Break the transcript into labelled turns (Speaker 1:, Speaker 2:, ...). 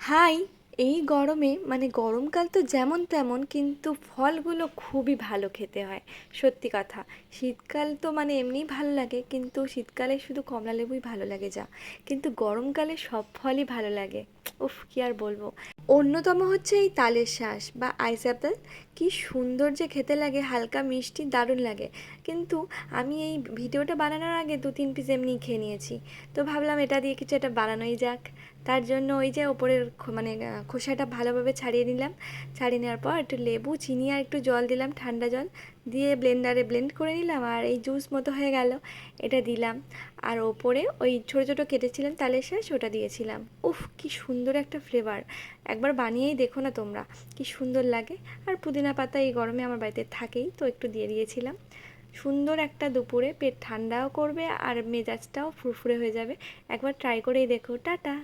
Speaker 1: High! এই গরমে মানে গরমকাল তো যেমন তেমন কিন্তু ফলগুলো খুবই ভালো খেতে হয়, সত্যি কথা। শীতকাল তো মানে এমনিই ভালো লাগে, কিন্তু শীতকালে শুধু কমলালেবুই ভালো লাগে যা, কিন্তু গরমকালে সব ফলই ভালো লাগে। উফ, কি আর বলবো। অন্যতম হচ্ছে এই তালের শাঁস বা আইস অ্যাপেল। কি সুন্দর যে খেতে লাগে, হালকা মিষ্টি, দারুণ লাগে। কিন্তু আমি এই ভিডিওটা বানানোর আগে 2-3 পিস এমনিই খেয়ে নিয়েছি। তো ভাবলাম এটা দিয়ে কিছু একটা বানানোই যাক। তার জন্য ওই যে ওপরের মানে খোসাটা ভালোভাবে ছাড়িয়ে নিলাম। ছাড়িয়ে নেওয়ার পর একটু লেবু, চিনি আর একটু জল দিলাম, ঠান্ডা জল দিয়ে ব্লেন্ডারে ব্লেন্ড করে নিলাম, আর এই জুস মতো হয়ে গেল। এটা দিলাম, আর ওপরে ওই ছোটো ছোটো কেটেছিলাম তালের শাঁস, ওটা দিয়েছিলাম। উফ, কি সুন্দর একটা ফ্লেভার! একবার বানিয়েই দেখো না তোমরা, কি সুন্দর লাগে। আর পুদিনা পাতা এই গরমে আমার বাড়িতে থাকেই, তো একটু দিয়ে দিয়েছিলাম। সুন্দর একটা দুপুরে পেট ঠান্ডাও করবে আর মেজাজটাও ফুরফুরে হয়ে যাবে। একবার ট্রাই করেই দেখো। টাটা।